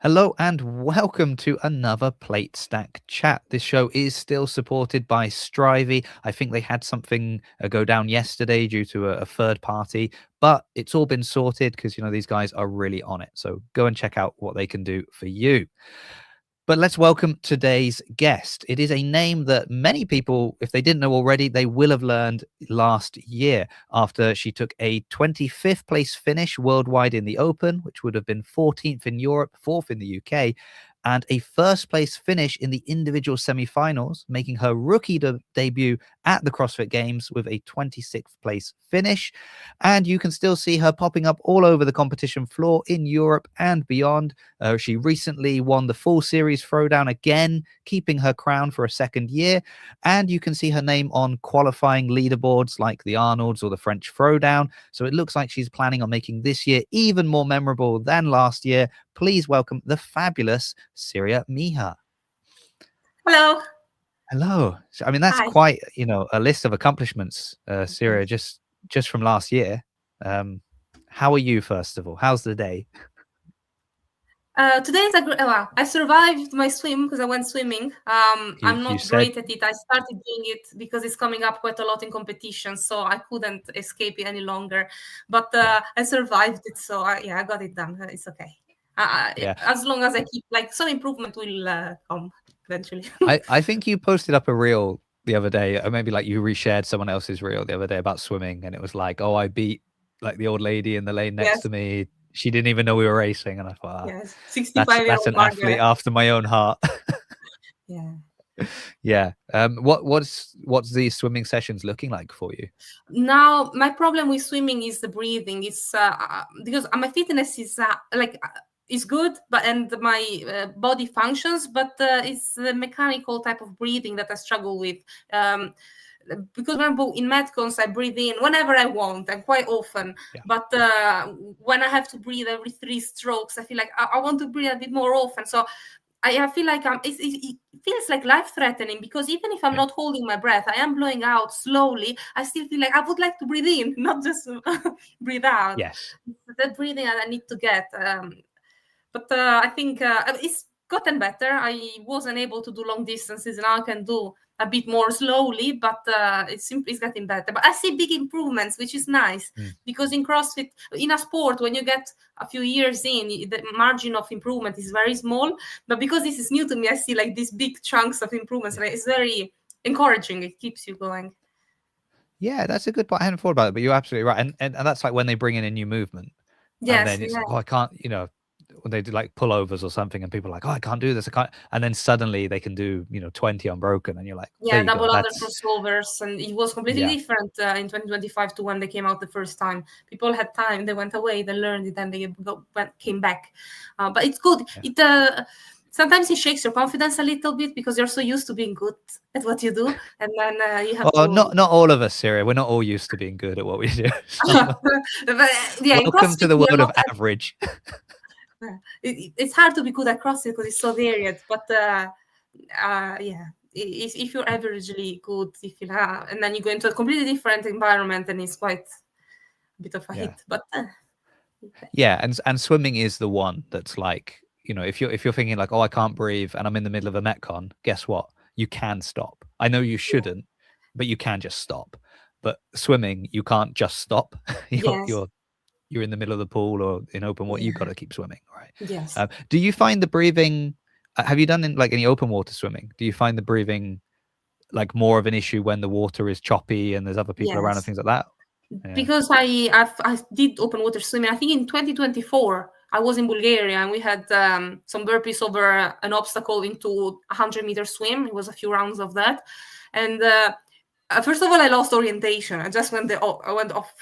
Hello and welcome to another Plate Stack Chat. This show is still supported by Strivey. I think they had something go down yesterday due to a third party, but it's all been sorted because, these guys are really on it. So go and check out what they can do for you. But let's welcome today's guest. It is a name that many people, if they didn't know already, they will have learned last year after she took a 25th place finish worldwide in the Open, which would have been 14th in Europe, 4th in the UK, and a first place finish in the individual semi-finals, making her rookie debut at the CrossFit Games with a 26th place finish. And you can still see her popping up all over the competition floor in Europe and beyond. She recently won the full series Throwdown again, keeping her crown for a second year. And you can see her name on qualifying leaderboards like the Arnold's or the French Throwdown. So it looks like she's planning on making this year even more memorable than last year. Please welcome the fabulous Siria Meha. Hello. Hello. I mean, that's Hi. quite, a list of accomplishments, Siria, just from last year. How are you, first of all? How's the day? Today is well, I survived my swim because I went swimming. I'm not great at it. I started doing it because it's coming up quite a lot in competition, so I couldn't escape it any longer. But I survived it, so I got it done. It's okay. As long as I keep, some improvement will come eventually. I think you posted up a reel the other day, or maybe you reshared someone else's reel the other day about swimming, and it was like, oh, I beat the old lady in the lane next to me. She didn't even know we were racing, and I thought, yes, that's an athlete after my own heart. Yeah. What's the swimming sessions looking like for you? Now, my problem with swimming is the breathing. It's because my fitness is is good, and my body functions, but it's the mechanical type of breathing that I struggle with. Because when I'm in metcons, I breathe in whenever I want and quite often. Yeah. But when I have to breathe every 3 strokes, I feel like I want to breathe a bit more often. So I feel like it feels like life-threatening, because even if I'm not holding my breath, I am blowing out slowly. I still feel like I would like to breathe in, not just breathe out. Yes. That breathing I need to get. But I think it's gotten better. I wasn't able to do long distances. Now I can do a bit more slowly, but it's getting better. But I see big improvements, which is nice, because in CrossFit, in a sport, when you get a few years in, the margin of improvement is very small. But because this is new to me, I see these big chunks of improvements. It's very encouraging. It keeps you going. Yeah, that's a good point. I hadn't thought about it, but you're absolutely right. And that's when they bring in a new movement. Yes, and then it's like, oh, I can't, when they do pullovers or something, and people are like, oh, I can't do this, I can't, and then suddenly they can do 20 unbroken, and you're like, double under crossovers, and it was completely different in 2025 to when they came out the first time. People had time, they went away, they learned it, and they came back. But it's good. It sometimes it shakes your confidence a little bit, because you're so used to being good at what you do, and then you have to... not all of us, Siria. We're not all used to being good at what we do. So, welcome to the world of average. It's hard to be good at CrossFit because it's so varied, but if you're averagely good, and then you go into a completely different environment, and it's quite a bit of a hit. But and swimming is the one that's like, if you're thinking like, oh, I can't breathe and I'm in the middle of a metcon, guess what? You can stop. I know you shouldn't, but you can just stop. But swimming, you can't just stop. You're in the middle of the pool or in open water, you've got to keep swimming, right? Yes. Do you find the breathing, have you done any open water swimming? Do you find the breathing more of an issue when the water is choppy and there's other people around and things like that? Because I did open water swimming. I think in 2024, I was in Bulgaria, and we had some burpees over an obstacle into a 100-meter swim. It was a few rounds of that. And first of all, I lost orientation. I just went off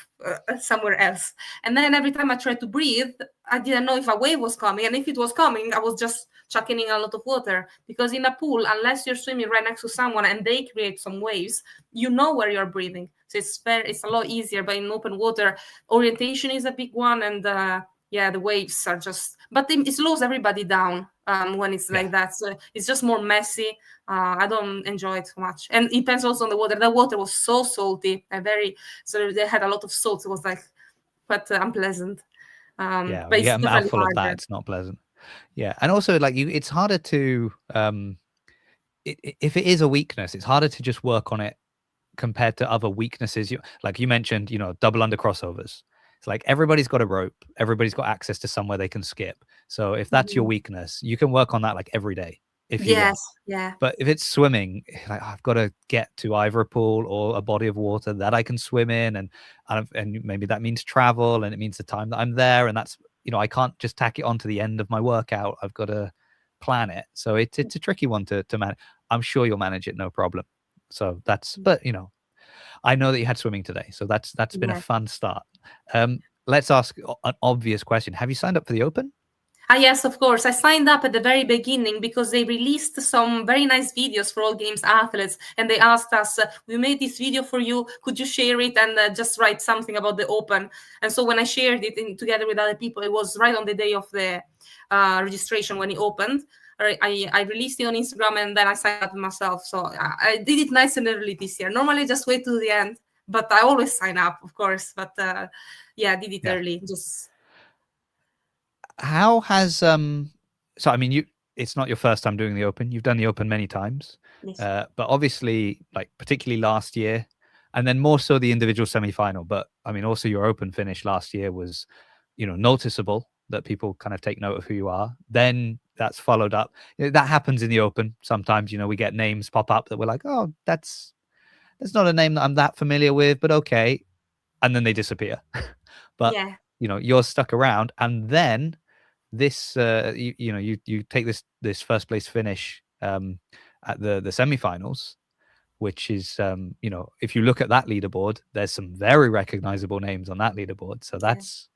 somewhere else. And then every time I tried to breathe, I didn't know if a wave was coming. And if it was coming, I was just chucking in a lot of water. Because in a pool, unless you're swimming right next to someone and they create some waves, you know where you're breathing. So it's a lot easier. But in open water, orientation is a big one. And the waves are just... But it slows everybody down when it's like that. So it's just more messy. I don't enjoy it so much. And it depends also on the water. The water was so salty and so they had a lot of salt. It was quite unpleasant. But you get a mouthful of that. It's not pleasant. Yeah, and also like it's harder to if it is a weakness, it's harder to just work on it compared to other weaknesses. Like you mentioned, double under crossovers. It's like everybody's got a rope, everybody's got access to somewhere they can skip. So if that's your Mhm. weakness, you can work on that like every day if you want. Yes, yeah, But if it's swimming, like I've got to get to either a pool or a body of water that I can swim in, and maybe that means travel, and it means the time that I'm there, and that's I can't just tack it on to the end of my workout. I've got to plan it, so it's a tricky one to manage. I'm sure you'll manage it no problem. So but I know that you had swimming today, so that's been a yeah. fun start. Let's ask an obvious question: have you signed up for the Open? Yes, of course. I signed up at the very beginning because they released some very nice videos for all games athletes, and they asked us, "We made this video for you. Could you share it and just write something about the Open?" And so when I shared it together with other people, it was right on the day of the registration when it opened. I released it on Instagram, and then I signed up myself. So I did it nice and early this year. Normally, I just wait to the end, but I always sign up, of course. But yeah, I did it early. Just How has so I mean it's not your first time doing the Open. You've done the Open many times. yes. But obviously like particularly last year, and then more so the individual semi-final, but I mean also your Open finish last year was noticeable, that people kind of take note of who you are. Then that's followed up. That happens in the Open sometimes. We get names pop up that we're like, oh, that's not a name that I'm that familiar with, but okay, and then they disappear. But Yeah. you're stuck around, and then this you take this first place finish at the semifinals, which is if you look at that leaderboard, there's some very recognizable names on that leaderboard. So Yeah. that's,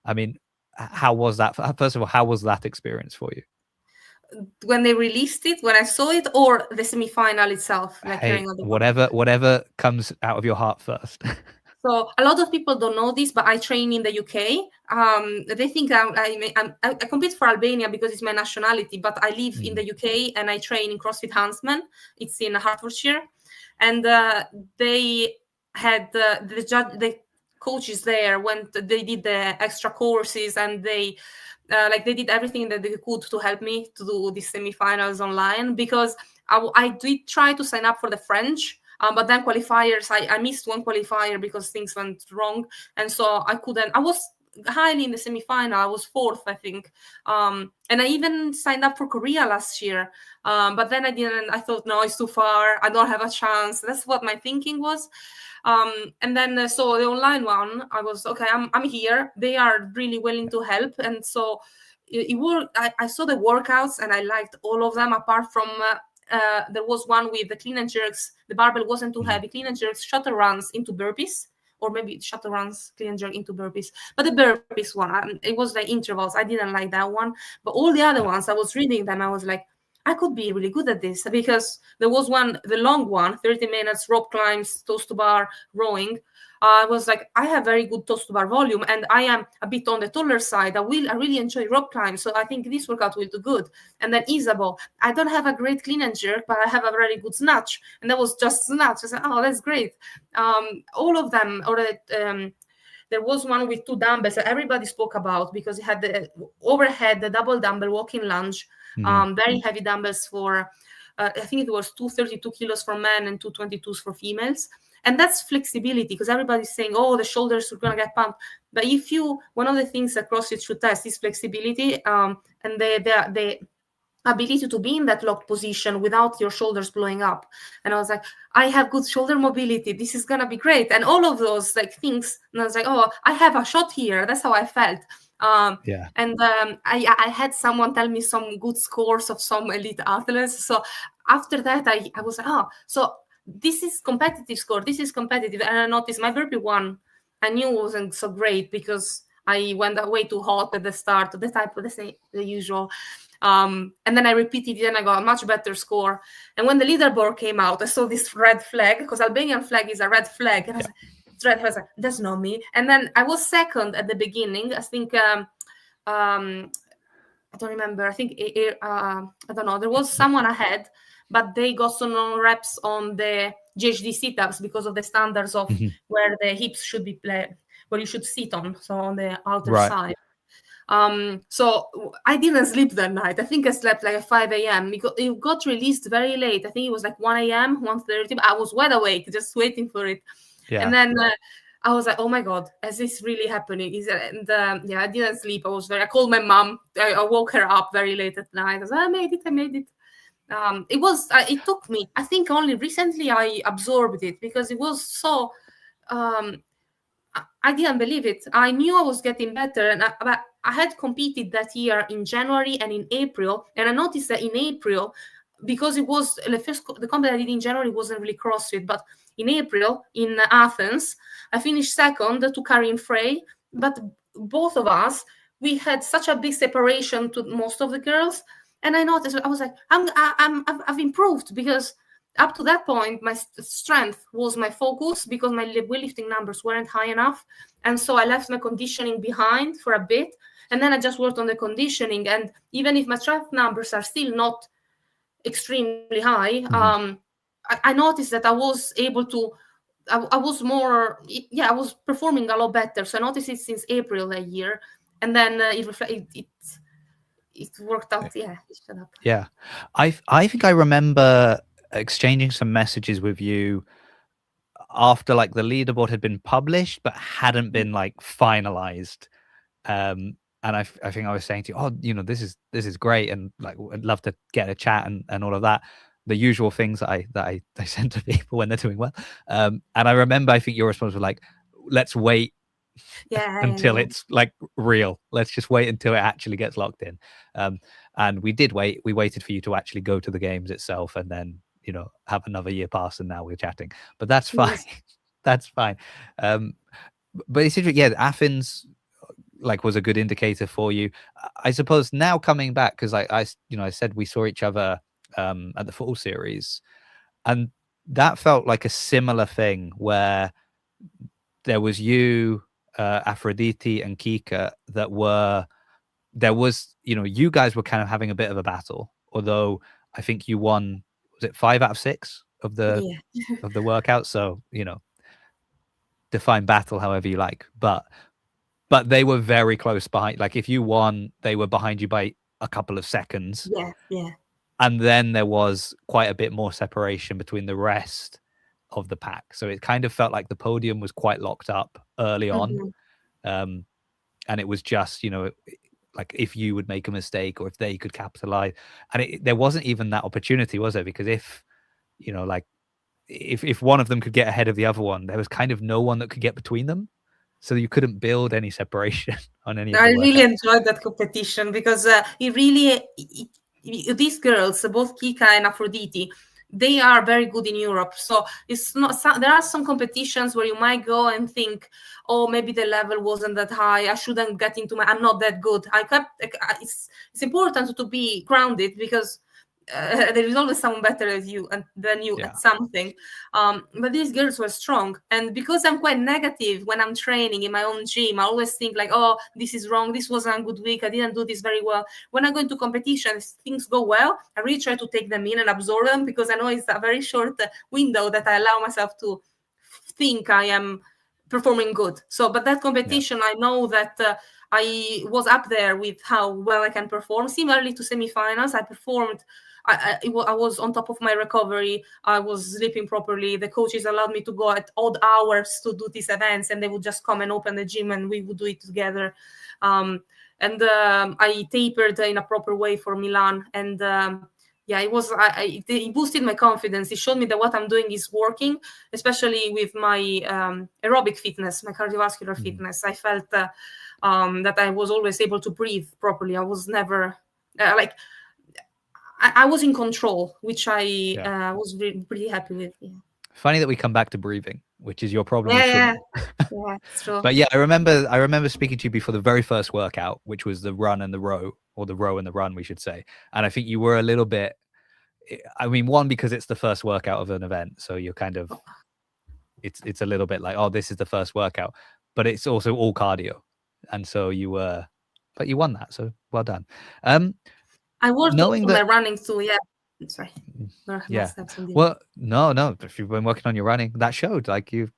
I mean, how was that? First of all, how was that experience for you? When they released it, when I saw it, or the semi-final itself, like Hey, hearing of the one. whatever comes out of your heart first. So a lot of people don't know this, but I train in the UK. They think I compete for Albania because it's my nationality, but I live in the UK and I train in CrossFit Huntsman. It's in Hertfordshire, and they had the coaches there when they did the extra courses, and they they did everything that they could to help me to do the semifinals online, because I did try to sign up for the French. But then qualifiers, I missed one qualifier because things went wrong, and so I couldn't. I was highly in the semifinal. I was fourth, I think, and I even signed up for Korea last year. But then I didn't. I thought, no, it's too far. I don't have a chance. That's what my thinking was. And then so the online one, I was okay. I'm here. They are really willing to help, and so it worked. I saw the workouts and I liked all of them, apart from. There was one with the clean and jerks. The barbell wasn't too heavy. Clean and jerks, shuttle runs into burpees, or maybe shuttle runs, clean and jerk into burpees. But the burpees one, it was like intervals. I didn't like that one. But all the other ones, I was reading them. I was like, I could be really good at this, because there was one, the long one, 30 minutes, rope climbs, toes to bar, rowing. I was like, I have very good toes to bar volume, and I am a bit on the taller side. I really enjoy rope climb, so I think this workout will do good. And then Isabel, I don't have a great clean and jerk, but I have a very good snatch, and that was just snatch. I said, oh, that's great. All of them, there was one with two dumbbells that everybody spoke about, because it had the overhead, the double dumbbell walking lunge, very heavy dumbbells for, I think it was 232 kilos for men and 222s for females. And that's flexibility, because everybody's saying, oh, the shoulders are going to get pumped. But one of the things that CrossFit should test is flexibility, and the ability to be in that locked position without your shoulders blowing up. And I was like, I have good shoulder mobility. This is going to be great. And all of those things. And I was like, oh, I have a shot here. That's how I felt. Yeah. And I had someone tell me some good scores of some elite athletes. So after that, I was like, oh, so this is competitive score. This is competitive. And I noticed my burpee one, I knew it wasn't so great, because I went way too hot at the start, the usual. And then I repeated it and I got a much better score. And when the leaderboard came out, I saw this red flag, because Albanian flag is a red flag. And I was like, it's red. I was like, that's not me. And then I was second at the beginning. I think, I don't remember. I think, I don't know. There was someone ahead, but they got some reps on the GHD sit-ups because of the standards of where the hips should be, where you should sit on. So on the outer Right. side. So I didn't sleep that night. I think I slept like at 5 a.m. It got released very late. I think it was like 1 a.m., 1:30. I was wide awake, just waiting for it. Yeah. And then I was like, oh my God, is this really happening? And yeah, I didn't sleep. I called my mom. I woke her up very late at night. I was like, I made it. It took me, I think only recently I absorbed it, because it was so, um, I didn't believe it. I knew I was getting better, but I had competed that year in January and in April, and I noticed that in April, because it was the company I did in January wasn't really CrossFit, but in April in Athens, I finished second to Karin Frey, but both of us, we had such a big separation to most of the girls, and I noticed, I was like, I've improved, because up to that point, my strength was my focus, because my weightlifting numbers weren't high enough. And so I left my conditioning behind for a bit. And then I just worked on the conditioning. And even if my strength numbers are still not extremely high, I noticed that I was able to, I was more, I was performing a lot better. So I noticed it since April that year. And then it worked out. Yeah, shut up. Yeah. I think I remember exchanging some messages with you after like the leaderboard had been published but hadn't been like finalized. And I think I was saying to you, oh, this is great, and like I'd love to get a chat and all of that, the usual things that I send to people when they're doing well. And I remember, I think your response was like, let's wait until it's like real. Let's just wait until it actually gets locked in. And we did wait. We waited for you to actually go to the games itself, and then have another year pass, and now we're chatting. But that's fine. Yes. That's fine. But it's interesting. Yeah, Athens like was a good indicator for you, I suppose. Now coming back, because I said we saw each other at the fall series, and that felt like a similar thing where there was you, Aphrodite, and Kika there was, you guys were kind of having a bit of a battle, although I think you won, was it 5 out of 6 of the of the workout? So, define battle however you like, but they were very close behind. Like if you won, they were behind you by a couple of seconds. Yeah. And then there was quite a bit more separation between the rest of the pack. So it kind of felt like the podium was quite locked up early on. And it was just, like if you would make a mistake or if they could capitalize. And there wasn't even that opportunity, was there? Because if, like if one of them could get ahead of the other one, there was kind of no one that could get between them. So you couldn't build any separation on any of the I really enjoyed that competition, because these girls, both Kika and Aphrodite, they are very good in Europe. So it's not. There are some competitions where you might go and think, oh, maybe the level wasn't that high. I shouldn't get into I'm not that good. It's important to be grounded, because there is always someone better than you at something. But these girls were strong, and because I'm quite negative when I'm training in my own gym, I always think like, oh, this is wrong, this wasn't a good week, I didn't do this very well. When I go into competitions, things go well, I really try to take them in and absorb them, because I know it's a very short window that I allow myself to think I am performing good. So, but that competition, I know that I was up there with how well I can perform. Similarly to semifinals, I performed. I was on top of my recovery. I was sleeping properly. The coaches allowed me to go at odd hours to do these events, and they would just come and open the gym, and we would do it together. I tapered in a proper way for Milan, and it boosted my confidence. It showed me that what I'm doing is working, especially with my aerobic fitness, my cardiovascular fitness. I felt that I was always able to breathe properly. I was never I was in control, which I was pretty happy with. Yeah. Funny that we come back to breathing, which is your problem. Yeah, it's true. But yeah, I remember speaking to you before the very first workout, which was the run and the row, or the row and the run, we should say. And I think you were a little bit, I mean, one, because it's the first workout of an event, so you're kind of, it's a little bit like, oh, this is the first workout, but it's also all cardio, and so but you won that, so well done. I worked on my running too. Yeah, sorry. Yeah. Well, no. If you've been working on your running, that showed. Like you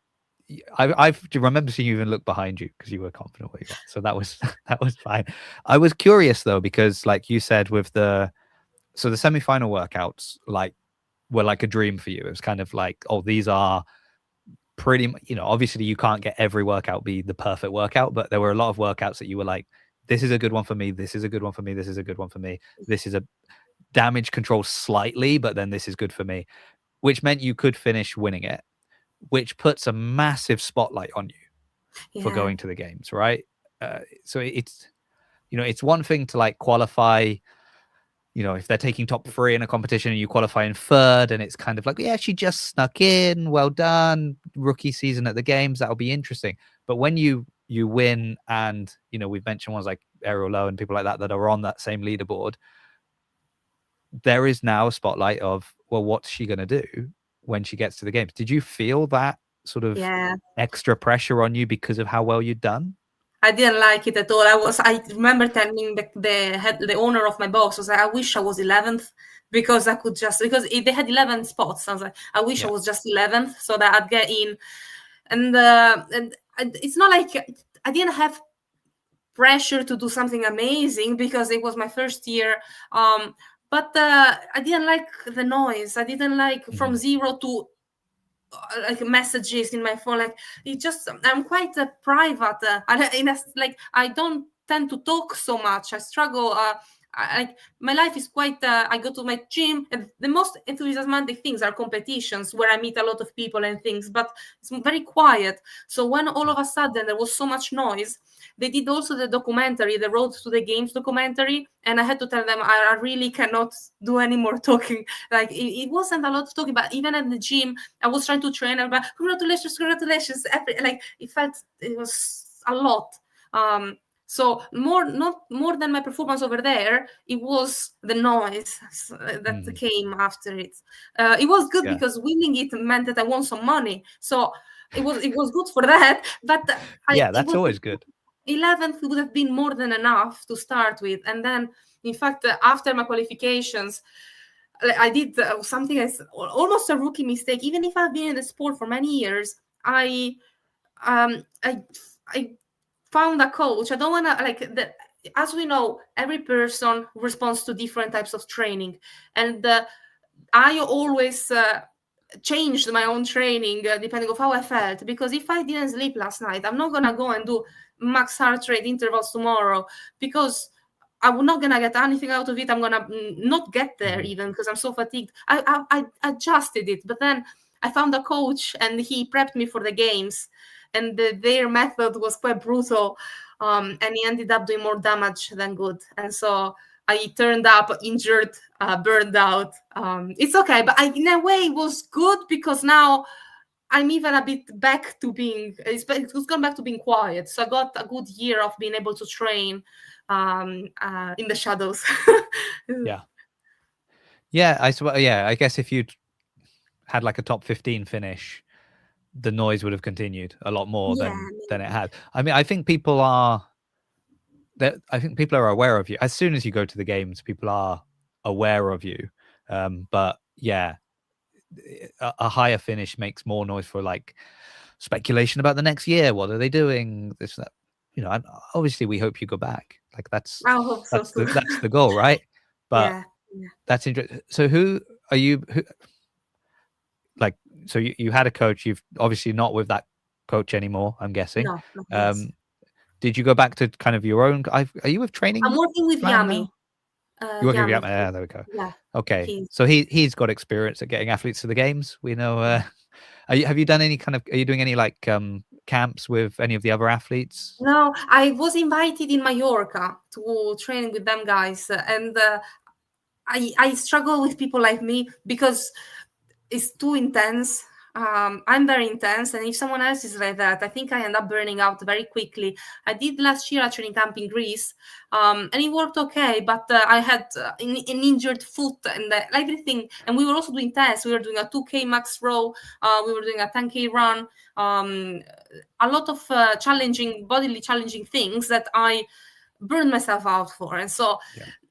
I remember seeing you even look behind you because you were confident where you were. So that was that was fine. I was curious though, because like you said, with the semi-final workouts, like, were like a dream for you. It was kind of like, oh, these are pretty, obviously you can't get every workout be the perfect workout, but there were a lot of workouts that you were like, this is a good one for me, this is a good one for me, this is a good one for me, this is a damage control slightly, but then this is good for me, which meant you could finish winning it, which puts a massive spotlight on you for going to the games, right? So it's one thing to like qualify, if they're taking top 3 in a competition and you qualify in 3rd, and it's kind of like, yeah, she just snuck in, well done, rookie season at the games, that'll be interesting. But when you win, and we've mentioned ones like Ariel Lowe and people like that are on that same leaderboard, there is now a spotlight of, well, what's she going to do when she gets to the games? Did you feel that sort of extra pressure on you because of how well you'd done? I didn't like it at all. I remember telling the owner of my box, I was like, I wish I was 11th, because I could because they had 11 spots. I was like, I wish I was just 11th so that I'd get in. And it's not like I didn't have pressure to do something amazing because it was my first year. But I didn't like the noise. I didn't like from 0 to like messages in my phone. Like, it just, I'm quite private, like I don't tend to talk so much. I struggle. My life is quite I go to my gym, and the most enthusiastic things are competitions where I meet a lot of people and things, but it's very quiet. So when all of a sudden there was so much noise, they did also the documentary, the Road to the Games documentary, and I had to tell them I really cannot do any more talking. Like, it wasn't a lot of talking, but even at the gym, I was trying to train, and congratulations. Like, it was a lot. So not more than my performance over there, it was the noise that came after it. It was good because winning it meant that I won some money. So it was good for that. But that's always good. 11th would have been more than enough to start with. And then, in fact, after my qualifications, I did something as almost a rookie mistake. Even if I've been in the sport for many years, I found a coach. I don't want to, as we know, every person responds to different types of training. And I always changed my own training depending on how I felt. Because if I didn't sleep last night, I'm not going to go and do max heart rate intervals tomorrow, because I'm not going to get anything out of it. I'm going to not get there even because I'm so fatigued. I adjusted it. But then I found a coach and he prepped me for the games. And their method was quite brutal. And he ended up doing more damage than good. And so I turned up injured, burned out. It's okay. But in a way, it was good because now I'm even a bit back to being, it's gone back to being quiet. So I got a good year of being able to train in the shadows. I guess if you'd had like a top 15 finish, the noise would have continued a lot more than it had. I mean, I think people are aware of you. As soon as you go to the games, people are aware of you. But yeah, a higher finish makes more noise for like speculation about the next year. What are they doing? This, that. Obviously we hope you go back. Like that's the goal, right? But that's interesting. So who are you? So you had a coach. You've obviously not with that coach anymore, I'm guessing. No, did you go back to kind of your own? Are you with training? I'm working with Yami. You're working with Yami. Yeah, there we go. Yeah. Okay. So he's got experience at getting athletes to the games. We know. Have you done any kind of? Are you doing any like camps with any of the other athletes? No, I was invited in Mallorca to train with them guys, and I struggle with people like me because it's too intense. I'm very intense, and if someone else is like that, I think I end up burning out very quickly. I did last year a training camp in Greece, and it worked okay, but I had an injured foot and everything, and we were also doing tests. We were doing a 2K max row, we were doing a 10K run, a lot of bodily challenging things that I burned myself out for. And so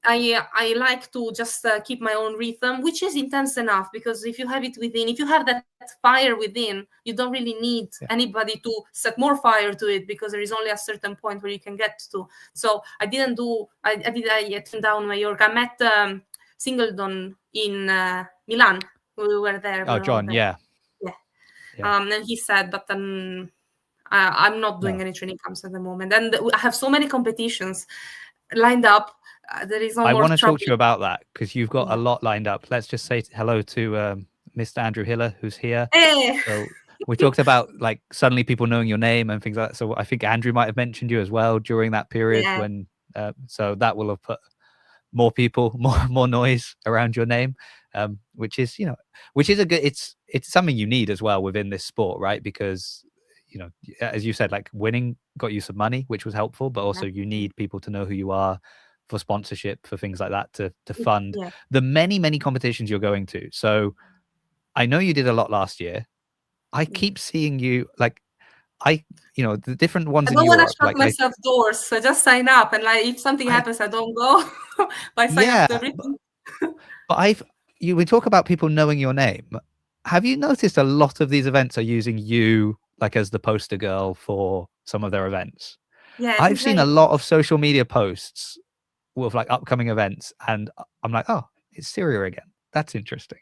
I like to just keep my own rhythm, which is intense enough, because if you have it within, if you have that fire within, you don't really need anybody to set more fire to it, because there is only a certain point where you can get to. So I didn't do, I did a Throwdown Mallorca. I met Singleton in Milan. We were there. Oh, John, yeah. And he said, but I'm not doing any training camps at the moment, and I have so many competitions lined up. There is no I more want to talk trouble. to you about that, because you've got a lot lined up. Let's just say hello to Mr. Andrew Hiller, who's here. Hey. So we talked about like suddenly people knowing your name and things like that. So I think Andrew might have mentioned you as well during that period when. So that will have put more people, more noise around your name, which is a good. It's something you need as well within this sport, right? Because as you said, like winning got you some money, which was helpful, but also you need people to know who you are for sponsorship, for things like that, to fund the many competitions you're going to. So I know you did a lot last year. I keep seeing you like the different ones in Europe. I don't want to shut myself doors, so just sign up, and like if something happens, I don't go. But I sign up to everything. But we talk about people knowing your name. Have you noticed a lot of these events are using you like as the poster girl for some of their events? Yeah, I've seen a lot of social media posts with like upcoming events, and I'm like, oh, it's Siria again. That's interesting.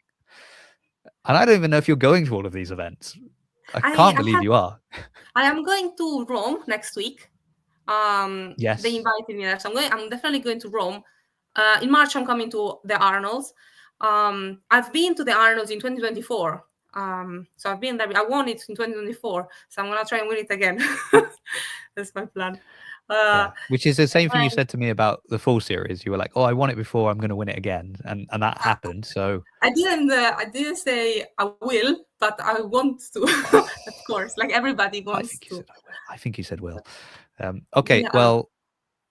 And I don't even know if you're going to all of these events. I can't believe you are. I am going to Rome next week. Yes. They invited me there, so I'm definitely going to Rome. In March, I'm coming to the Arnolds. I've been to the Arnolds in 2024. So I've been there. I won it in 2024, so I'm gonna try and win it again. That's my plan. Which is the same thing you said to me about the full series. You were like, "Oh, I won it before. I'm going to win it again," and that happened. So I didn't say I will, but I want to. Of course, like everybody wants to. I think you said will. Okay, well,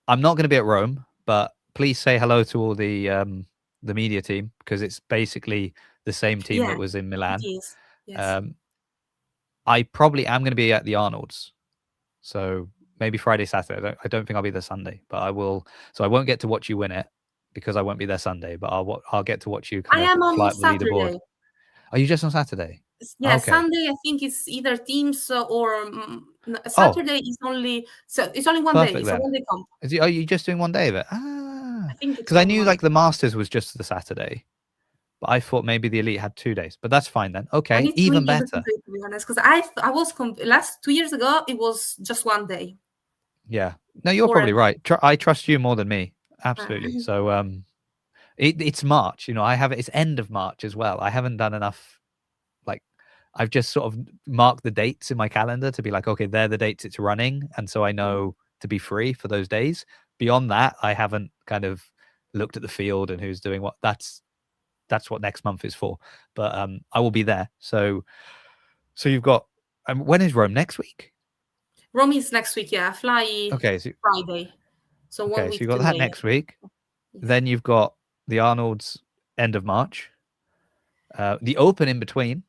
I'm not going to be at Rome, but please say hello to all the media team, because it's basically the same team that was in Milan. It is. Yes. I probably am going to be at the Arnolds, so maybe Friday, Saturday. I don't think I'll be there Sunday, but I will. So I won't get to watch you win it because I won't be there Sunday, but I'll get to watch you. I am on Saturday. Are you just on Saturday? Yeah, okay. Sunday I think it's either teams or Saturday is only it's only one day. It's a one-day comp. Are you just doing one day of it? I think because I knew like the Masters was just the Saturday. But I thought maybe the Elite had 2 days, but that's fine then. Okay, even better. To be honest, because I was last 2 years ago it was just one day. Yeah, no, you're probably right. I trust you more than me, absolutely. So it's March, it's end of March as well. I haven't done enough. Like I've just sort of marked the dates in my calendar to be like, okay, they're the dates it's running, and so I know to be free for those days. Beyond that, I haven't kind of looked at the field and who's doing what. That's what next month is for, but I will be there. So you've got. When is Rome? Next week? Rome is next week. Yeah, I fly. Friday. So 1 week. So you got that next week. Yes. Then you've got the Arnold's end of March. The Open in between.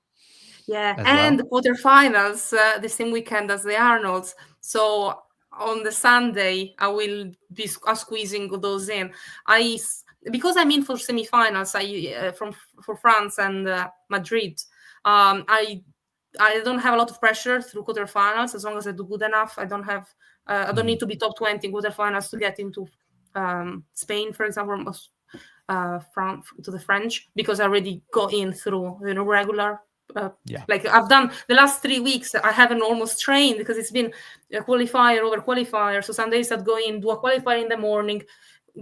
Yeah, and the quarterfinals the same weekend as the Arnold's. So on the Sunday, I will be squeezing those in. Because I'm in for semifinals, for France and Madrid. I don't have a lot of pressure through quarterfinals as long as I do good enough. I don't need to be top 20 in quarterfinals to get into Spain, for example, to the French, because I already got in through regular. Like I've done the last 3 weeks, I haven't almost trained because it's been a qualifier over qualifier. So some days I'd go in, do a qualifier in the morning,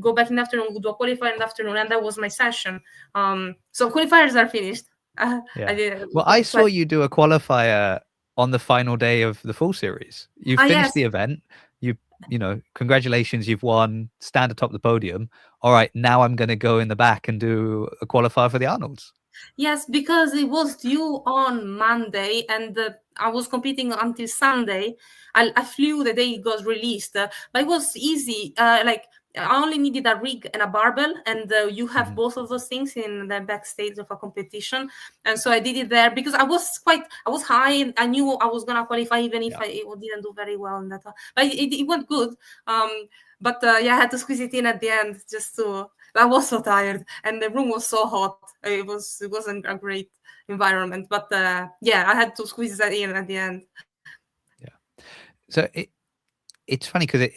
go back in the afternoon, do a qualifier in the afternoon, and that was my session. So qualifiers are finished. I saw you do a qualifier on the final day of the full series. You finished the event. Congratulations, you've won, stand atop the podium. All right, now I'm going to go in the back and do a qualifier for the Arnolds. Yes, because it was due on Monday and I was competing until Sunday. I flew the day it got released, but it was easy. Like I only needed a rig and a barbell, and you have Mhm. both of those things in the backstage of a competition. And so I did it there because I was high, and I knew I was gonna qualify even if Yeah. I didn't do very well in that one. But it went good. Um, but yeah, I had to squeeze it in at the end just to. I was so tired, and the room was so hot. It wasn't a great environment, but yeah, I had to squeeze that in at the end. Yeah. So it's funny because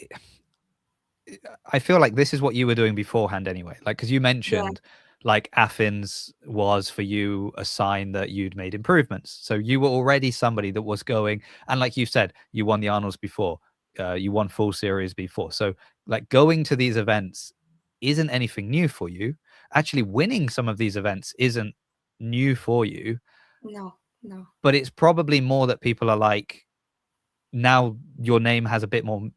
I feel like this is what you were doing beforehand anyway. Like, because you Yeah, mentioned like Athens was for you a sign that you'd made improvements. So you were already somebody that was going, and like you said, you won the Arnolds before, you won full series before. So like going to these events isn't anything new for you. Actually, winning some of these events isn't new for you, no, no. but it's probably more that people are like, now your name has a bit more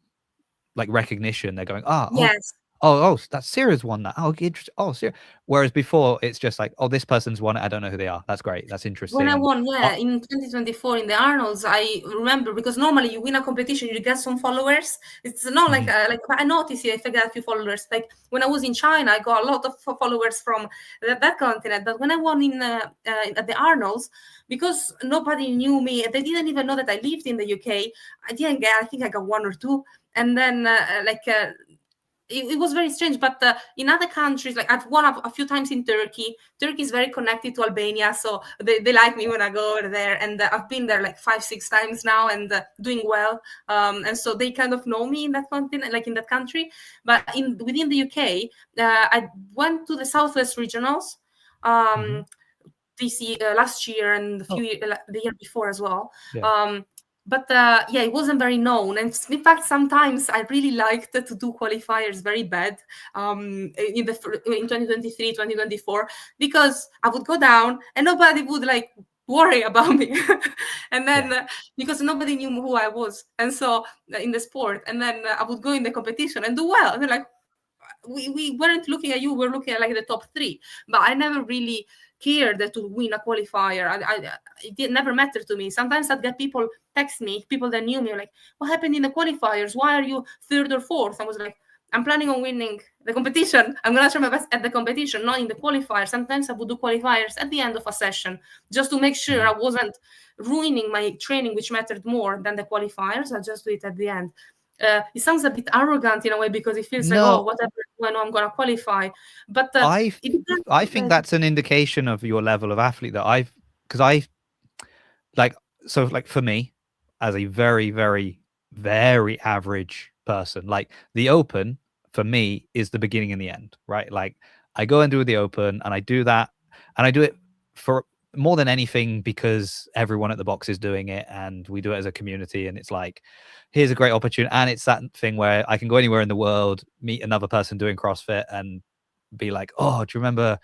like recognition. They're going, Yes. that's Siria's won that. Oh, interesting. Oh, Siria. Whereas before, it's just like, oh, this person's won it. I don't know who they are. That's great. That's When interesting. I And won, oh, yeah, in 2024 in the Arnolds, I remember because normally you win a competition, you get some followers. It's not mhm, like I noticed if I get a few followers. Like when I was in China, I got a lot of followers from that continent. But when I won in at the Arnolds, because nobody knew me, they didn't even know that I lived in the UK. I didn't get. I think I got one or two, and then it was very strange. But in other countries, like I've won a few times in Turkey. Turkey is very connected to Albania, so they like me when I go over there. And I've been there like 5-6 times now, and doing well. And so they kind of know me in that continent, like in that country. But in within the UK, I went to the Southwest Regionals. mhm. Um, this year, last year, and Oh, the year before as well. yeah, Um, but yeah, it wasn't very known. And in fact, sometimes I really liked to do qualifiers very bad in 2023, 2024, because I would go down and nobody would like worry about me. And then yeah, because nobody knew who I was. And so in the sport, and then I would go in the competition and do well. And they're like, we weren't looking at you, we're looking at like the top three. But I never really cared to win a qualifier. It never mattered to me. Sometimes I'd get people text me, people that knew me, like, what happened in the qualifiers? Why are you third or fourth? I was like, I'm planning on winning the competition. I'm gonna try my best at the competition, not in the qualifier. Sometimes I would do qualifiers at the end of a session just to make sure mhm. I wasn't ruining my training, which mattered more than the qualifiers. I just do it at the end. It sounds a bit arrogant in a way because it feels like, oh, No, whatever, when I'm gonna qualify. But I, it depends. I think that's an indication of your level of athlete that because I like, so like for me, as a very, very, very average person, like the open for me is the beginning and the end, right? Like I go and do the open and I do that and I do it for more than anything because everyone at the box is doing it and we do it as a community and it's like, here's a great opportunity. And it's that thing where I can go anywhere in the world, meet another person doing CrossFit and be like, oh, do you remember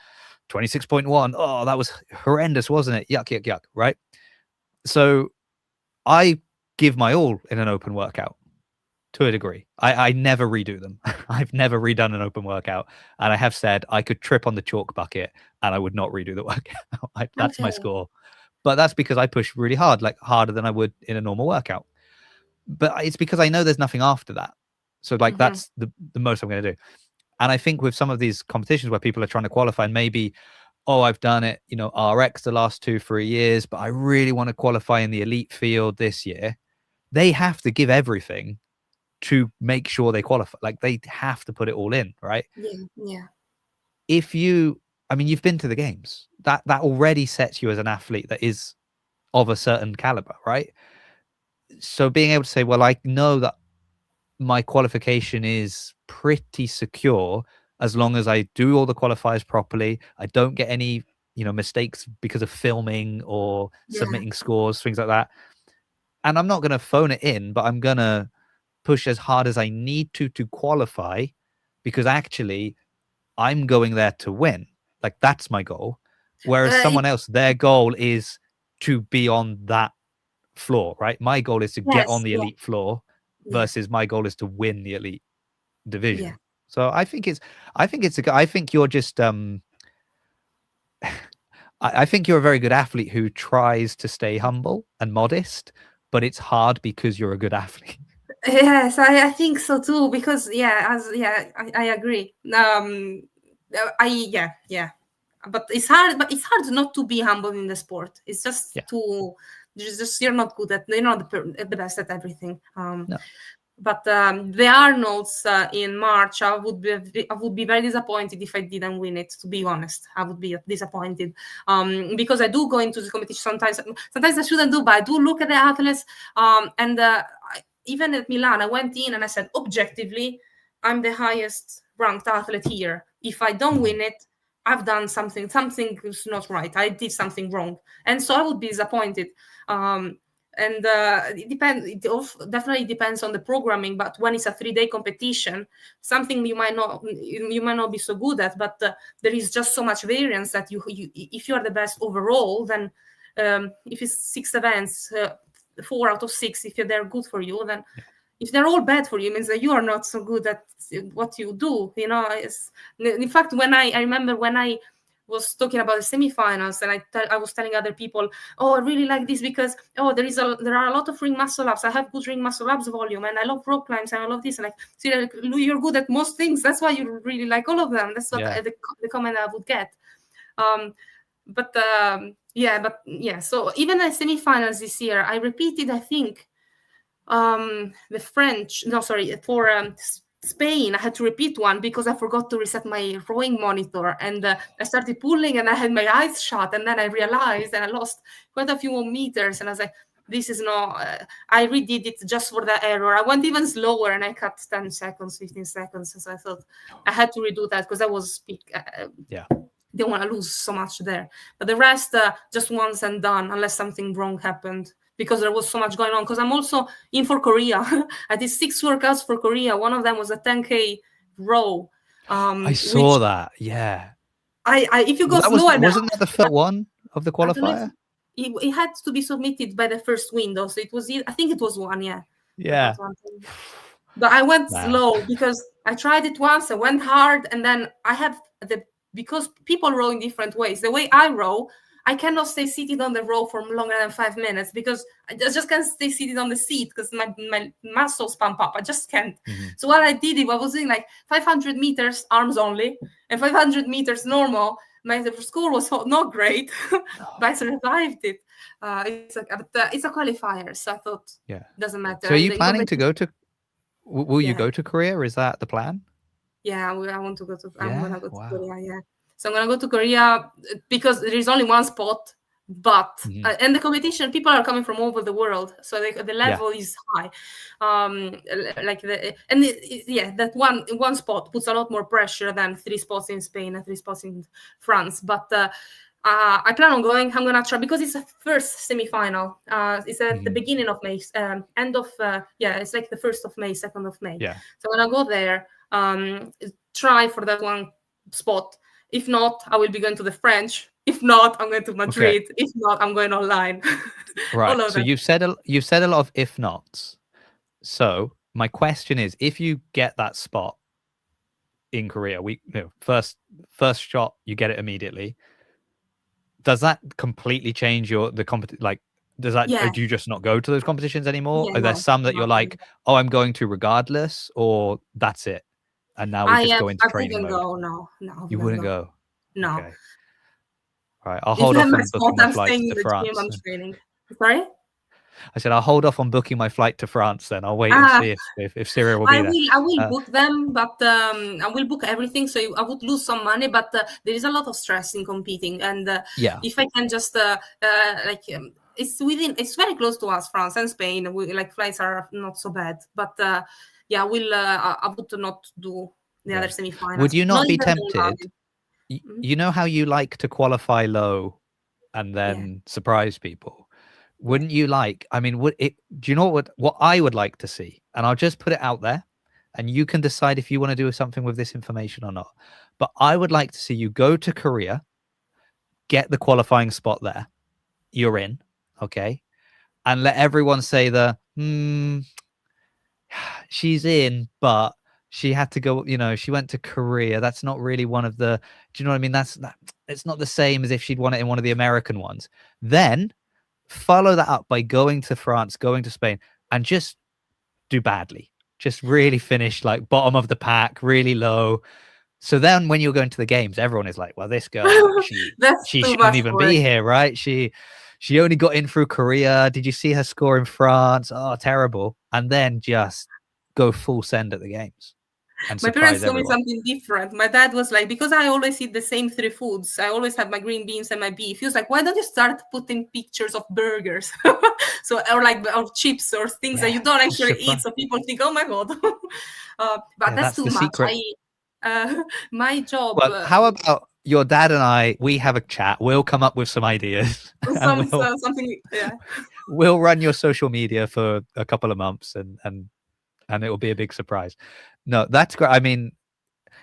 26.1? Oh, that was horrendous, wasn't it? Yuck, yuck, yuck, right? So I give my all in an open workout to a degree. I never redo them. I've never redone an open workout. And I have said I could trip on the chalk bucket and I would not redo the workout. That's my Okay. score. But that's because I push really hard, like harder than I would in a normal workout. But it's because I know there's nothing after that. So like Hmm. that's the most I'm going to do. And I think with some of these competitions where people are trying to qualify, and maybe, oh, I've done it, RX the last 2-3 years, but I really want to qualify in the elite field this year. They have to give everything to make sure they qualify. Like they have to put it all in, right? Yeah, yeah, If you, I mean, you've been to the games. That already sets you as an athlete that is of a certain caliber, right? So being able to say, well, I know that my qualification is pretty secure as long as I do all the qualifiers properly. I don't get any, mistakes because of filming or yeah. submitting scores, things like that. And I'm not going to phone it in, but I'm going to push as hard as I need to qualify because actually I'm going there to win. Like that's my goal. Whereas It, someone else, their goal is to be on that floor, right? My goal is to get on yes, the yeah, elite floor yeah, versus my goal is to win the elite yeah. division. So I think you're just I think you're a very good athlete who tries to stay humble and modest, but it's hard because you're a good athlete. Yes, I think so too. Because I agree. But it's hard. But it's hard not to be humble in the sport. It's just Yeah. you're not good at you're not the best at everything. No. But the Arnolds in March, I would be very disappointed if I didn't win it. To be honest, I would be disappointed because I do go into the competition sometimes. Sometimes I shouldn't do, but I do look at the athletes. And even at Milan, I went in and I said, objectively, I'm the highest ranked athlete here. If I don't win it, I've done something. Something is not right. I did something wrong, and so I would be disappointed. And it depends. Definitely depends on the programming. But when it's a 3-day competition, something you might not be so good at, but there is just so much variance that if you are the best overall, then if it's 6 events, 4 out of 6, if they're good for you, then if they're all bad for you, it means that you are not so good at what you do. In fact, when I remember when I was talking about the semifinals, and I was telling other people, oh, I really like this because there are a lot of ring muscle ups. I have good ring muscle ups volume, and I love rope climbs, and I love this. And see, you're good at most things. That's why you really like all of them. That's what the comment I would get. So even the semifinals this year, I repeated, I think, for Spain, I had to repeat one because I forgot to reset my rowing monitor, and I started pulling and I had my eyes shut, and then I realized that I lost quite a few more meters, and I was like, this is not, I redid it just for the error. I went even slower and I cut 10 seconds, 15 seconds. So I thought I had to redo that because I was didn't want to lose so much there. But the rest, just once and done, unless something wrong happened, because there was so much going on. Because I'm also in for Korea. I did 6 workouts for Korea. One of them was a 10K row. I saw that. Yeah. If you go slow enough, wasn't that the first one of the qualifier? It had to be submitted by the first window. So it was, I think it was one, yeah. Yeah. But I went slow because I tried it once. I went hard, and then I had because people row in different ways. The way I row, I cannot stay seated on the row for longer than 5 minutes because I just can't stay seated on the seat because my muscles pump up. I just can't. Mm-hmm. So what I did, I was doing like 500 meters arms only and 500 meters normal. My score was not great, but I survived it. It's a qualifier, so I thought doesn't matter. So are you planning to go to? Will you go to Korea? Is that the plan? Yeah, I want to go to. I'm gonna go to Korea. Yeah, so I'm gonna go to Korea because there is only one spot, but and the competition, people are coming from all over the world, so the level is high. That one spot puts a lot more pressure than 3 spots in Spain and 3 spots in France. But I plan on going. I'm gonna try because it's a first semi-final. It's at the beginning of May, it's like the 1st of May, 2nd of May. Yeah. So I'm gonna go there. Try for that one spot. If not, I will be going to the French. If not, I'm going to Madrid. Okay. If not, I'm going online. Right. So you've said a lot of if nots. So my question is, if you get that spot in Korea, first shot, you get it immediately. Does that completely change the competition? Like, does that do you just not go to those competitions anymore? Are there some that you're like, oh, I'm going to regardless, or that's it? And now we just go into training mode. No, you wouldn't go. No. Okay. Right. I'll hold off on booking my flight to France. I'm training. Sorry? I said I'll hold off on booking my flight to France. Then I'll wait and see if Siria will be there. I will book them, but I will book everything. So I would lose some money, but there is a lot of stress in competing. And if I can just it's very close to us, France and Spain. Flights are not so bad, but I would not do the other semifinals. Would you not be tempted? You know how you like to qualify low and then surprise people? Wouldn't you like? I mean, do you know what I would like to see? And I'll just put it out there, and you can decide if you want to do something with this information or not. But I would like to see you go to Korea, get the qualifying spot there. You're in. Okay, and let everyone say she's in, but she had to go, she went to Korea. That's not really one of the, do you know what I mean? It's not the same as if she'd won it in one of the American ones. Then follow that up by going to France, going to Spain, and just do badly, just really finish like bottom of the pack, really low. So then when you're going to the games, everyone is like, well, this girl, That's she too shouldn't much even for it. be here, right? She only got in through Korea. Did you see her score in France? Oh, terrible. And then just go full send at the games and My parents surprise told me everyone. something different. My dad was like, because I always eat the same three foods, I always have my green beans and my beef. He was like, why don't you start putting pictures of burgers? So, or like, or chips or things that Yeah, you don't just actually eat. surprise. So people think, oh my God. But Yeah, that's that's too the much. secret. My job, Well, how about your dad and we have a chat. We'll come up with some ideas and something, yeah. we'll run your social media for a couple of months and it will be a big surprise. No, that's great. I mean,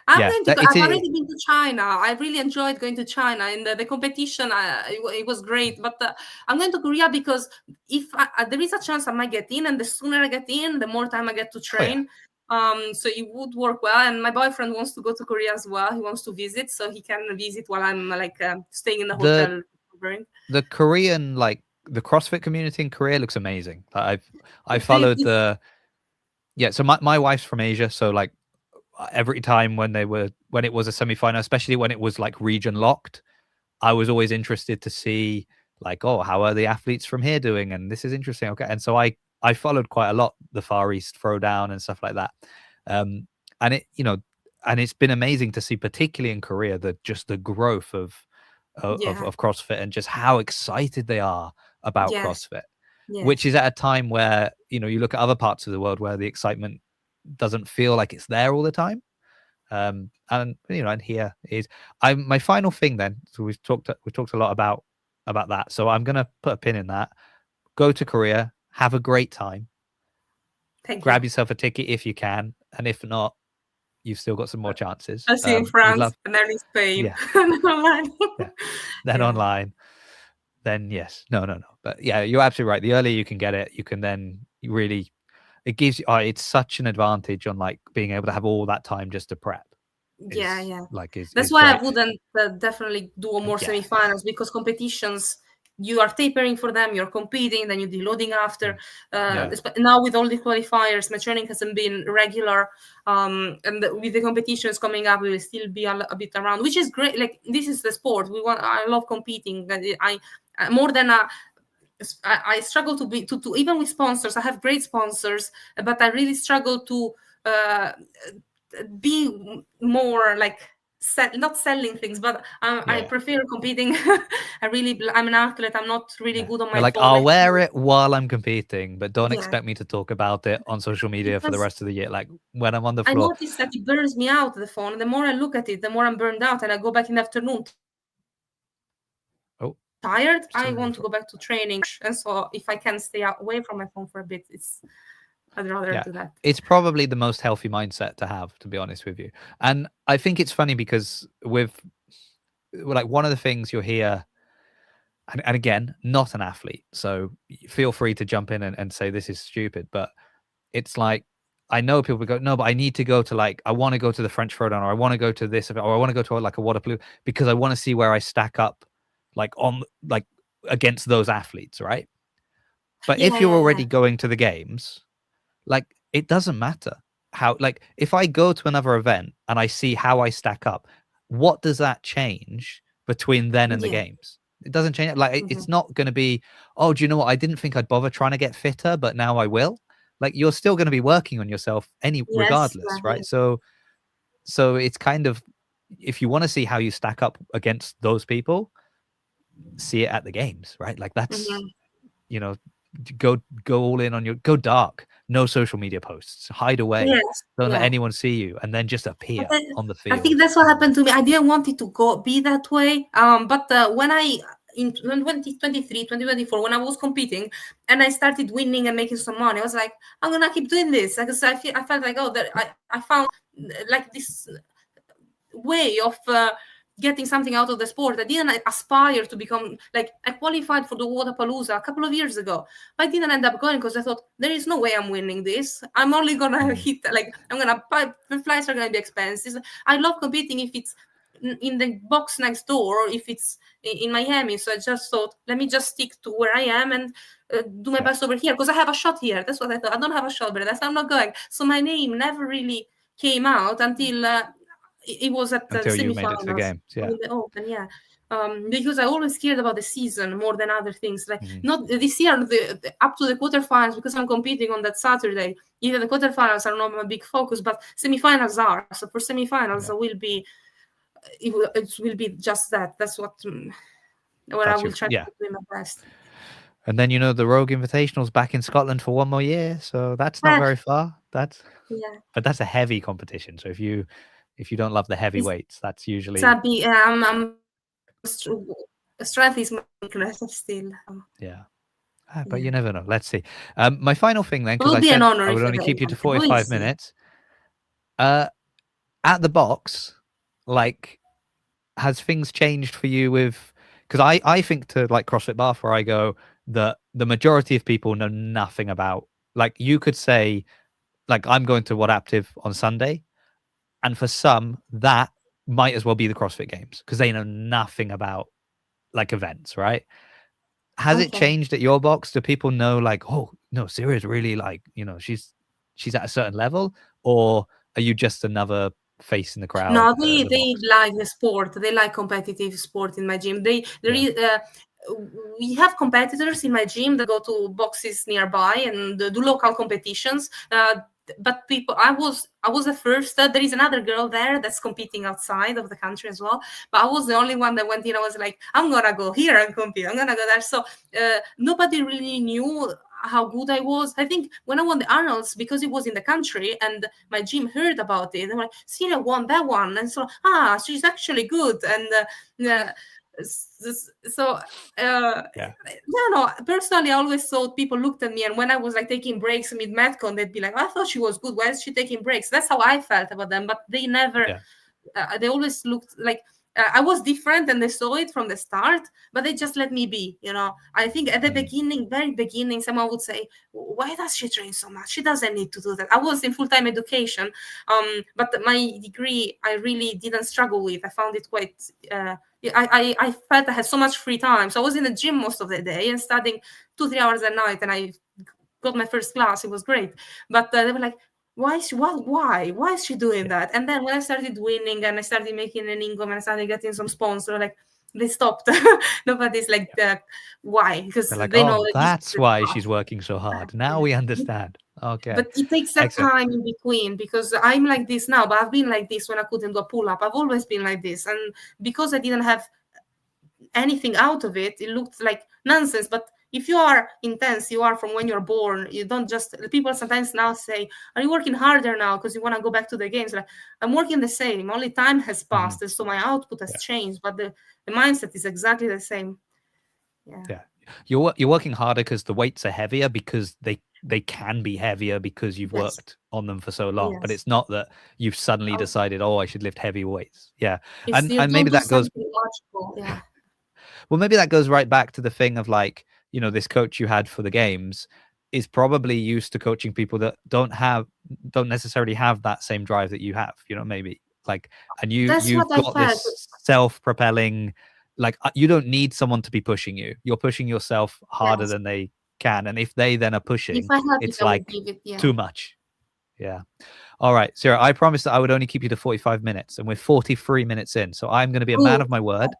I'm yeah, going to that go. it's I've already been to China. I really enjoyed going to China, and the competition, it was great. But I'm going to Korea because if there is a chance I might get in, and the sooner I get in, the more time I get to oh yeah. train. So it would work well. And my boyfriend wants to go to Korea as well. He wants to visit, so he can visit while I'm like staying in the hotel. The Korean, like the CrossFit community in Korea looks amazing. I It's, followed it's, yeah, so my wife's from Asia, so like every time when it was a semi-final, especially when it was like region locked, I was always interested to see like, oh, how are the athletes from here doing? And this is interesting. Okay. And so I followed quite a lot the Far East Throwdown and stuff like that. And it, and it's been amazing to see, particularly in Korea, just the growth yeah. of CrossFit and just how excited they are about Yes. CrossFit, which Yes. is at a time where, you look at other parts of the world where the excitement doesn't feel like it's there all the time. And and here is my final thing then. So we've talked a lot about that. So I'm gonna put a pin in that. Go to Korea, have a great time, Thank you. grab yourself a ticket if you can, and if not, you've still got some more chances. I'll see you in We'd France love, and then in Spain. yeah, Online. yeah. Then Yeah. online, then yes, no. But yeah, you're absolutely right. The earlier you can get it, you can then really, it gives you. It's such an advantage on like being able to have all that time just to prep. Yeah. That's Is why I great. wouldn't definitely do more Yeah. semifinals, because competitions, you are tapering for them, you're competing, then you're deloading after. Yeah. Now with all the qualifiers, my training hasn't been regular, and with the competitions coming up, we will still be a bit around, which is great. Like, this is the sport we want. I love competing. I more than I struggle to even with sponsors. I have great sponsors, but I really struggle to uh, be more like not selling things, but I prefer competing. I'm an athlete. I'm not really good on You're my like, phone. I'll wear it while I'm competing, but don't Yeah, expect me to talk about it on social media for the because rest of the year. Like when I'm on the I floor. notice that it burns me out, the phone. The more I look at it, the more I'm burned out, and I go back in the afternoon Oh, tired. I sorry. want to go back to training, and so if I can stay away from my phone for a bit, I'd rather do that. It's probably the most healthy mindset to have, to be honest with you. And I think it's funny because with like one of the things you'll hear, and again, not an athlete, so feel free to jump in and say this is stupid, but it's like I know people go, no, but I need to go to I want to go to the French Throwdown, or I want to go to this event, or I want to go to like a water polo because I want to see where I stack up, against those athletes, right? But if you're already going to the games, like it doesn't matter how. Like if I go to another event and I see how I stack up, what does that change between then and the games? It doesn't change. Like it's not going to be, oh, do you know what? I didn't think I'd bother trying to get fitter, but now I will. Like you're still going to be working on yourself regardless, right? So it's kind of, if you want to see how you stack up against those people, see it at the games, right? Like that's, go all in on go dark, no social media posts, hide away, don't let anyone see you, and then just appear on the field. I think that's what happened to me. I didn't want it to be that way. But when in 2023, 2024, when I was competing and I started winning and making some money, I was like, I'm gonna keep doing this because I felt like, oh, that I found like this way of getting something out of the sport. I didn't aspire to become like, I qualified for the Wodapalooza a couple of years ago. I didn't end up going because I thought there is no way I'm winning this. I'm only gonna hit, like I'm gonna buy, the flights are gonna be expensive. I love competing if it's in the box next door if it's in Miami. So I just thought, let me just stick to where I am and do my best over here because I have a shot here. That's what I thought. I don't have a shot, but that's I'm not going. So my name never really came out until it was at the Until you made it semifinals to the games. Yeah. in the Open. Yeah. Because I always cared about the season more than other things. Like not this year, up to the quarterfinals, because I'm competing on that Saturday. Even the quarterfinals are not my big focus, but semifinals are. So for semifinals, it will be just that. That's what where I will try to do my best. And then the Rogue Invitational's back in Scotland for one more year, so that's not very far. But that's a heavy competition. So if you don't love the heavyweights, that's usually strength is my weakness still. But you never know. Let's see. My final thing then, because I said I would only keep you to 45 minutes. At the box, like, has things changed for you with? Because I think to like CrossFit Bath, where I go, that the majority of people know nothing about. Like, you could say, like, I'm going to What Active on Sunday, and for some that might as well be the CrossFit Games because they know nothing about like events, right? Has it changed at your box? Do people know like, oh no, Siria's really like, she's at a certain level, or are you just another face in the crowd? No, they like the sport. They like competitive sport in my gym. We have competitors in my gym that go to boxes nearby and do local competitions. But people, I was the first. There is another girl there that's competing outside of the country as well. But I was the only one that went in. I was like, I'm gonna go here and compete. I'm gonna go there. So nobody really knew how good I was. I think when I won the Arnolds, because it was in the country and my gym heard about it, they were like, Siria won that one. And so, she's actually good. And personally, I always thought people looked at me, and when I was like taking breaks mid Metcon, they'd be like, I thought she was good. Why is she taking breaks? That's how I felt about them. But they never, they always looked like, I was different and they saw it from the start, but they just let me be, I think at the beginning, very beginning, someone would say, why does she train so much? She doesn't need to do that. I was in full-time education, but my degree, I really didn't struggle with. I found it quite, I felt I had so much free time. So I was in the gym most of the day and studying 2-3 hours a night, and I got my first class. It was great. But they were like, why is she doing that? And then when I started winning and I started making an income and I started getting some sponsors, like, they stopped. Nobody's like, why? Because like, they know that's why she's working so hard. Now we understand. Okay. But it takes that time in between, because I'm like this now, but I've been like this when I couldn't do a pull-up. I've always been like this. And because I didn't have anything out of it, it looked like nonsense. But if you are intense, you are from when you're born. You don't just, people sometimes now say, are you working harder now because you want to go back to the games? Like, I'm working the same, only time has passed, and so my output has changed, but the mindset is exactly the same. You're working harder because the weights are heavier, because they can be heavier because you've worked on them for so long. But it's not that you've suddenly decided, I should lift heavy weights. And maybe that goes well, maybe that goes right back to the thing of like, this coach you had for the games is probably used to coaching people that don't necessarily have that same drive that you have, maybe like, and you've got this self-propelling, like, you don't need someone to be pushing you. You're pushing yourself harder than they can. And if they then are pushing, it's like too much. All right, Siria, I promised that I would only keep you to 45 minutes, and we're 43 minutes in. So I'm going to be a man of my word.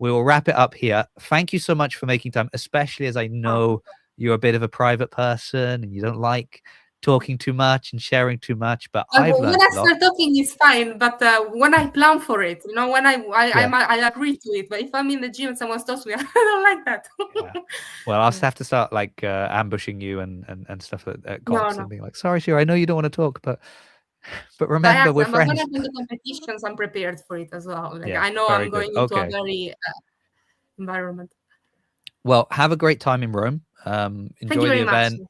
We will wrap it up here. Thank you so much for making time, especially as I know you're a bit of a private person and you don't like talking too much and sharing too much. But when I start talking, it's fine. But when I plan for it, when I agree to it. But if I'm in the gym and someone stops me, I don't like that. Well, I'll have to start like ambushing you and stuff at comps and being like, sorry, Siria, I know you don't want to talk, but remember, we're friends. When I do the competitions, I'm prepared for it as well. Like, I know I'm going into a very environment. Well, have a great time in Rome. Enjoy the event.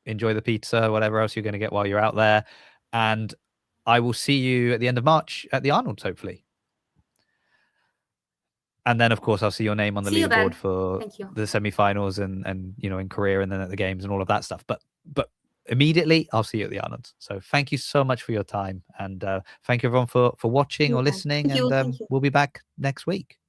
Enjoy the pizza, whatever else you're going to get while you're out there. And I will see you at the end of March at the Arnold, hopefully. And then, of course, I'll see your name on the leaderboard for the semifinals and in Korea, and then at the games and all of that stuff. But immediately, I'll see you at the Arnold. So thank you so much for your time, and thank you everyone for watching or Yeah. listening, Thank you. and Thank you. we'll be back next week.